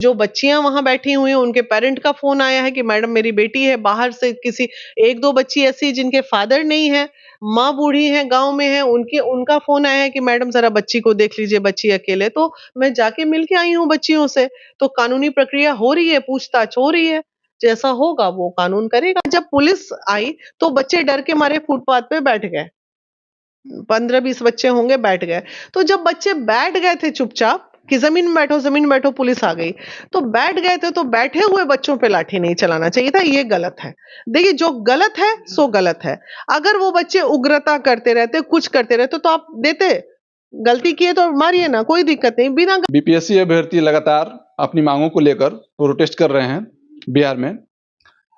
जो बच्चियां वहां बैठी हुई हैं उनके पेरेंट का फोन आया है कि मैडम मेरी बेटी है, बाहर से किसी एक दो बच्ची ऐसी जिनके फादर नहीं है, माँ बूढ़ी है, गांव में है, उनका फोन आया है कि मैडम जरा बच्ची को देख लीजिए, बच्ची अकेले। तो मैं जाके मिल के आई हूँ बच्चियों से। तो कानूनी प्रक्रिया हो रही है, पूछताछ हो रही है, जैसा होगा वो कानून करेगा। जब पुलिस आई तो बच्चे डर के मारे फुटपाथ पे बैठ गए, 15-20 बच्चे होंगे, बैठ गए। तो जब बच्चे बैठ गए थे चुपचाप कि जमीन में बैठो, पुलिस आ गई, तो बैठ गए थे, तो बैठे हुए बच्चों पे लाठी नहीं चलाना चाहिए था, ये गलत है। देखिए जो गलत है सो गलत है। अगर वो बच्चे उग्रता करते रहते, कुछ करते रहते तो आप देते, गलती किए तो मारिए ना, कोई दिक्कत नहीं, बिना बीपीएससी अभ्यर्थी लगातार अपनी मांगों को लेकर प्रोटेस्ट कर रहे हैं बिहार में।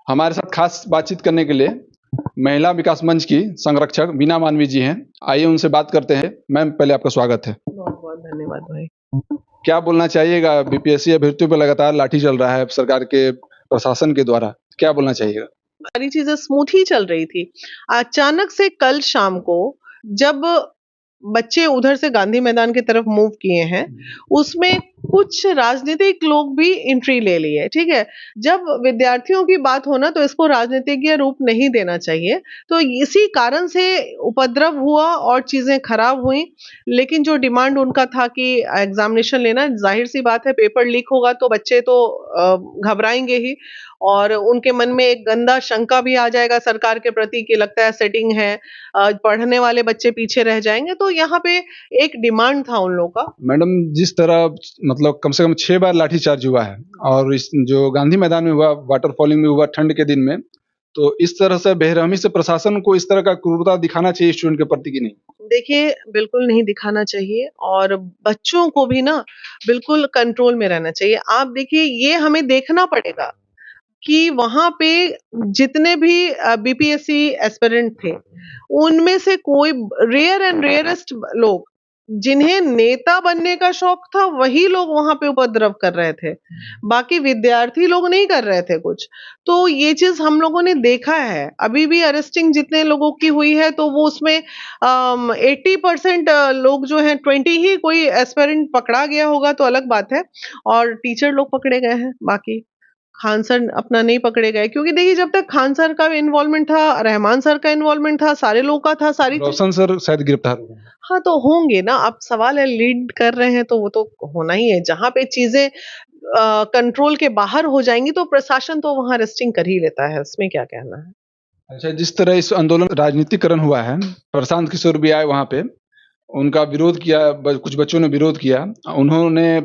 हमारे साथ खास बातचीत करने के लिए महिला विकास मंच की संरक्षक बीना मानवी जी हैं। आइए उनसे बात करते हैं। मैम पहले आपका स्वागत है। बहुत बहुत धन्यवाद भाई। क्या बोलना चाहिएगा, बीपीएससी अभ्यर्थियों पर लगातार लाठी चल रहा है सरकार के प्रशासन के द्वारा, क्या बोलना चाहिएगा? सारी चीजें स्मूथ ही चल रही थी। अचानक से कल शाम को जब बच्चे उधर से गांधी मैदान की तरफ मूव किए हैं, उसमें कुछ राजनीतिक लोग भी एंट्री ले लिए, ठीक है। जब विद्यार्थियों की बात हो ना तो इसको राजनीतिक रूप नहीं देना चाहिए। तो इसी कारण से उपद्रव हुआ और चीजें खराब हुई। लेकिन जो डिमांड उनका था कि एग्जामिनेशन लेना, जाहिर सी बात है पेपर लीक होगा तो बच्चे तो घबराएंगे ही, और उनके मन में एक गंदा शंका भी आ जाएगा सरकार के प्रति कि लगता है सेटिंग है, पढ़ने वाले बच्चे पीछे रह जाएंगे। तो यहाँ पे एक डिमांड था उन लोगों का। मैडम जिस तरह मतलब कम से कम 6 बार लाठीचार्ज हुआ है और इस जो गांधी मैदान में हुआ, वाटर फॉलिंग में हुआ ठंड के दिन में, तो इस तरह से बेरहमी से प्रशासन को इस तरह का क्रूरता दिखाना चाहिए स्टूडेंट के प्रति कि नहीं? देखिए बिल्कुल नहीं दिखाना चाहिए, और बच्चों को भी ना बिल्कुल कंट्रोल में रहना चाहिए। आप देखिए ये हमें देखना पड़ेगा कि वहां पे जितने भी बीपीएससी एस्पिरेंट थे, उनमें से कोई रेयर एंड रेयरेस्ट लोग जिन्हें नेता बनने का शौक था, वही लोग वहां पे उपद्रव कर रहे थे। बाकी विद्यार्थी लोग नहीं कर रहे थे कुछ। तो ये चीज हम लोगों ने देखा है। अभी भी अरेस्टिंग जितने लोगों की हुई है तो वो उसमें 80% लोग जो हैं, 20 ही कोई एस्पिरेंट पकड़ा गया होगा तो अलग बात है, और टीचर लोग पकड़े गए हैं। बाकी खान सर अपना नहीं पकड़े गए, क्योंकि देखिए जब तक खान सर का इन्वॉल्वमेंट था, रहमान सर का इन्वॉल्वमेंट था, सारे लोगों का था, सारी रोशन सर शायद गिरफ्तार हुए हैं। हाँ तो होंगे ना। अब सवाल है, लीड कर रहे हैं तो वो तो होना ही है। जहां पे चीजें कंट्रोल के बाहर हो जाएंगी तो प्रशासन तो वहां अरेस्टिंग कर ही लेता है, इसमें क्या कहना है। अच्छा, जिस तरह इस आंदोलन राजनीतिकरण हुआ है, प्रशांत किशोर भी आए वहां पे, उनका विरोध किया, कुछ बच्चों ने विरोध किया, उन्होंने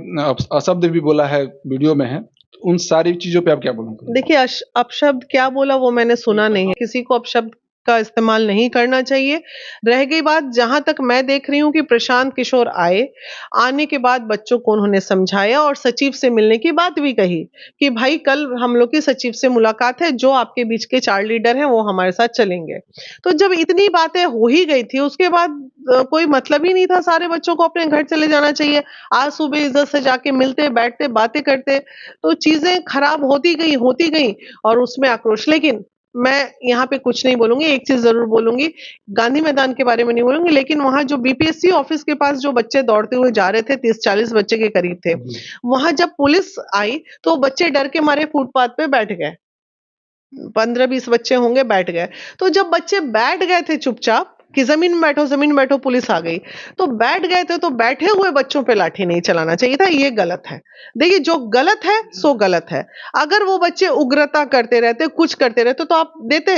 अशब्द भी बोला है, वीडियो में है। तो उन सारी चीजों पे आप क्या बोलेंगे? देखिए अपशब्द क्या बोला वो मैंने सुना नहीं है। किसी को अपशब्द का इस्तेमाल नहीं करना चाहिए। रह गई बात, जहां तक मैं देख रही हूँ कि प्रशांत किशोर आने के बाद बच्चों को उन्होंने समझाया और सचिव से मिलने की बात भी कही कि भाई कल हम लोग की सचिव से मुलाकात है, जो आपके बीच के 4 लीडर हैं वो हमारे साथ चलेंगे। तो जब इतनी बातें हो ही गई थी, उसके बाद कोई मतलब ही नहीं था। सारे बच्चों को अपने घर चले जाना चाहिए। आज सुबह इज्जत से जाके मिलते, बैठते, बातें करते, तो चीजें खराब होती गई और उसमें आक्रोश। लेकिन मैं यहाँ पे कुछ नहीं बोलूंगी, एक चीज जरूर बोलूंगी, गांधी मैदान के बारे में नहीं बोलूंगी, लेकिन वहां जो बीपीएससी ऑफिस के पास जो बच्चे दौड़ते हुए जा रहे थे, 30-40 बच्चे के करीब थे, वहां जब पुलिस आई तो बच्चे डर के मारे फुटपाथ पे बैठ गए, 15-20 बच्चे होंगे, बैठ गए। तो जब बच्चे बैठ गए थे चुपचाप कि जमीन में बैठो, पुलिस आ गई, तो बैठ गए थे, तो बैठे हुए बच्चों पे लाठी नहीं चलाना चाहिए था, ये गलत है। देखिए जो गलत है सो गलत है। अगर वो बच्चे उग्रता करते रहते, कुछ करते रहते तो आप देते,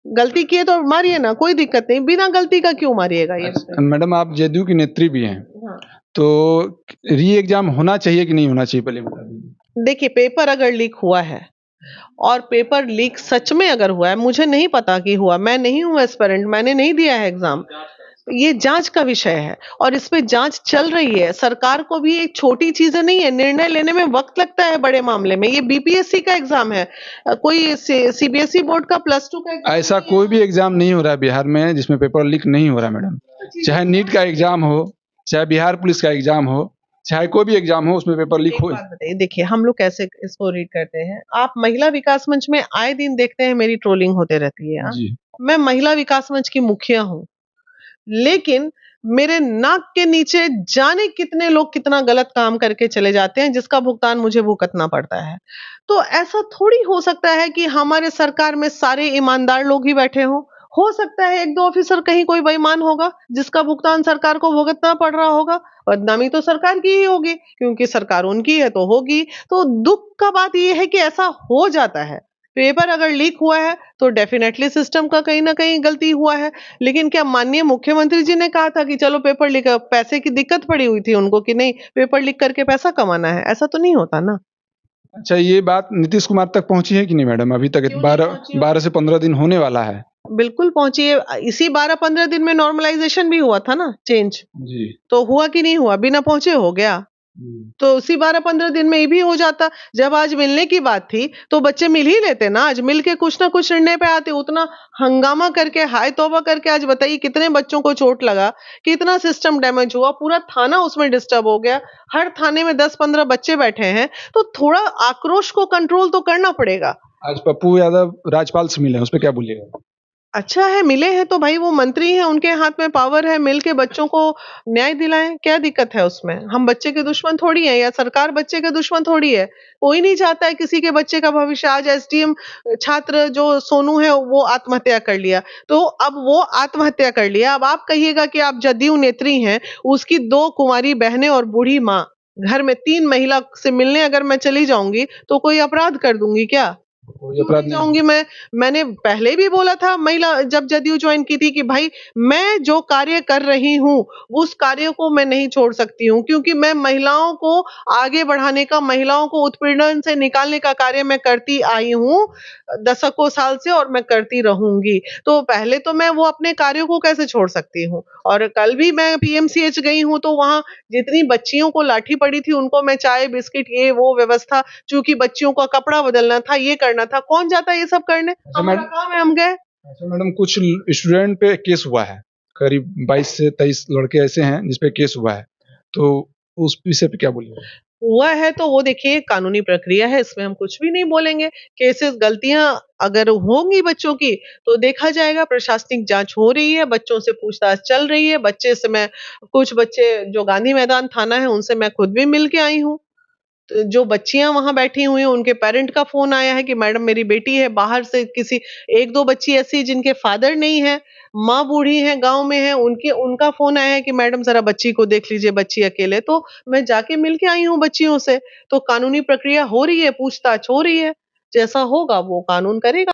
गलती किए तो मारिए ना, कोई दिक्कत नहीं, बिना गलती का क्यों मारिएगा ये। मैडम आप जेडीयू की नेत्री भी हैं, हाँ। तो री एग्जाम होना चाहिए कि नहीं होना चाहिए, पहले बता दीजिए। देखिए पेपर अगर लीक हुआ है, और पेपर लीक सच में अगर हुआ है, मुझे नहीं पता कि हुआ, मैं नहीं हूं एस्पिरेंट, मैंने नहीं दिया है एग्जाम, ये जांच का विषय है और इस पे जांच चल रही है। सरकार को भी एक छोटी चीजें नहीं है, निर्णय लेने में वक्त लगता है बड़े मामले में। ये बीपीएससी का एग्जाम है, कोई सीबीएसई बोर्ड का +2 का एग्जाम। ऐसा कोई भी एग्जाम नहीं हो रहा है बिहार में जिसमें पेपर लीक नहीं हो रहा है मैडम। चाहे नीट का एग्जाम हो, चाहे बिहार पुलिस का एग्जाम हो, चाहे कोई भी एग्जाम हो, उसमें पेपर लीक हो। बात बताइए, देखिए हम लोग कैसे इसको रीड करते हैं। आप महिला विकास मंच में आए दिन देखते हैं मेरी ट्रोलिंग होते रहती है। जी। मैं महिला विकास मंच की मुखिया हूँ, लेकिन मेरे नाक के नीचे जाने कितने लोग कितना गलत काम करके चले जाते हैं, जिसका भुगतान मुझे भुगतना पड़ता है। तो ऐसा थोड़ी हो सकता है कि हमारे सरकार में सारे ईमानदार लोग ही बैठे हों। हो सकता है 1-2 ऑफिसर कहीं कोई बेईमान होगा, जिसका भुगतान सरकार को भुगतना पड़ रहा होगा। बदनामी तो सरकार की ही होगी, क्योंकि सरकार उनकी है तो होगी। तो दुःख का बात ये है कि ऐसा हो जाता है। पेपर अगर लीक हुआ है तो डेफिनेटली सिस्टम का कहीं न कहीं गलती हुआ है। लेकिन क्या माननीय मुख्यमंत्री जी ने कहा था कि चलो पेपर लीक, पैसे की दिक्कत पड़ी हुई थी उनको कि नहीं पेपर लीक करके पैसा कमाना है? ऐसा तो नहीं होता ना। अच्छा, ये बात नीतीश कुमार तक पहुँची है कि नहीं मैडम? अभी तक क्यों नहीं 12 पहुँची होगी? 12 से 15 दिन होने वाला है। बिल्कुल पहुँची है। इसी 12-15 दिन में नॉर्मलाइज़ेशन भी हुआ था ना, चेंज। जी। तो हुआ कि नहीं हुआ? बिना पहुँचे हो गया। तो उसी 12-15 दिन में ये भी हो जाता। जब आज मिलने की बात थी, तो बच्चे मिल ही लेते ना, आज मिल के कुछ ना कुछ निर्णय पे आते। उतना हंगामा करके, हाय तौबा करके आज बताइए कितने बच्चों को चोट लगा, कितना सिस्टम डैमेज हुआ, पूरा थाना उसमें डिस्टर्ब हो गया। हर थाने में 10-15 बच्चे बैठे हैं, तो थोड़ा आक्रोश को कंट्रोल तो करना पड़ेगा। आज पप्पू यादव राज्यपाल से मिले हैं, उस पे क्या बोलिएगा? अच्छा है, मिले हैं तो भाई वो मंत्री हैं, उनके हाथ में पावर है, मिल के बच्चों को न्याय दिलाएँ, क्या दिक्कत है उसमें? हम बच्चे के दुश्मन थोड़ी हैं या सरकार बच्चे के दुश्मन थोड़ी है। कोई नहीं चाहता है किसी के बच्चे का भविष्य। आज एसडीएम छात्र जो सोनू है वो आत्महत्या कर लिया, तो अब वो आत्महत्या कर लिया, अब आप कहिएगा कि आप जदयू नेत्री हैं, उसकी 2 कुँवारी बहनें और बूढ़ी माँ, घर में 3 महिला से मिलने अगर मैं चली जाऊँगी, तो कोई अपराध कर दूँगी क्या? कोई क्यों अपराध नहीं नहीं। जाऊँगी मैं? मैंने पहले भी बोला था महिला जब जदयू जॉइन की थी कि भाई मैं जो कार्य कर रही हूँ, उस कार्य को मैं नहीं छोड़ सकती हूँ क्योंकि मैं महिलाओं को आगे बढ़ाने का, महिलाओं को उत्पीड़न से निकालने का कार्य मैं करती आई हूँ, दशकों साल से और मैं करती रहूँगी। तो पहले तो मैं वो अपने कार्यों को कैसे छोड़ सकती हूँ? और कल भी मैं पीएमसीएच गई हूँ तो वहाँ जितनी बच्चियों को लाठी पड़ी थी उनको मैं चाय, बिस्किट ये वो व्यवस्था, चूँकि बच्चियों का कपड़ा बदलना था, ये करना था, कौन जाता है ये सब करने? अच्छा हमारा मैडम काम है, हम गए। अच्छा मैडम, कुछ स्टूडेंट पे केस हुआ है। करीब 22 से 23 लड़के ऐसे हैं जिस पे केस हुआ है। तो उस विषय पे क्या बोलिएगा? हुआ है तो वो देखिए कानूनी प्रक्रिया है, इसमें हम कुछ भी नहीं बोलेंगे। केसेस गलतियाँ अगर होंगी बच्चों की, तो देखा जाएगा, प्रशासनिक जाँच हो रही है, बच्चों से पूछताछ चल रही है। बच्चे से मैं कुछ बच्चे जो गांधी मैदान थाना है, उनसे मैं खुद भी मिल के आई हूँ। जो बच्चियाँ वहाँ बैठी हुई हैं, उनके पेरेंट का फ़ोन आया है कि मैडम मेरी बेटी है, बाहर से किसी 1-2 बच्ची ऐसी है जिनके फादर नहीं है, माँ बूढ़ी है, गाँव में है, उनका फ़ोन आया है कि मैडम ज़रा बच्ची को देख लीजिए, बच्ची अकेले। तो मैं जाके मिल के आई हूँ बच्चियों से, तो कानूनी प्रक्रिया हो रही है, पूछताछ हो रही है, जैसा होगा वो कानून करेगा।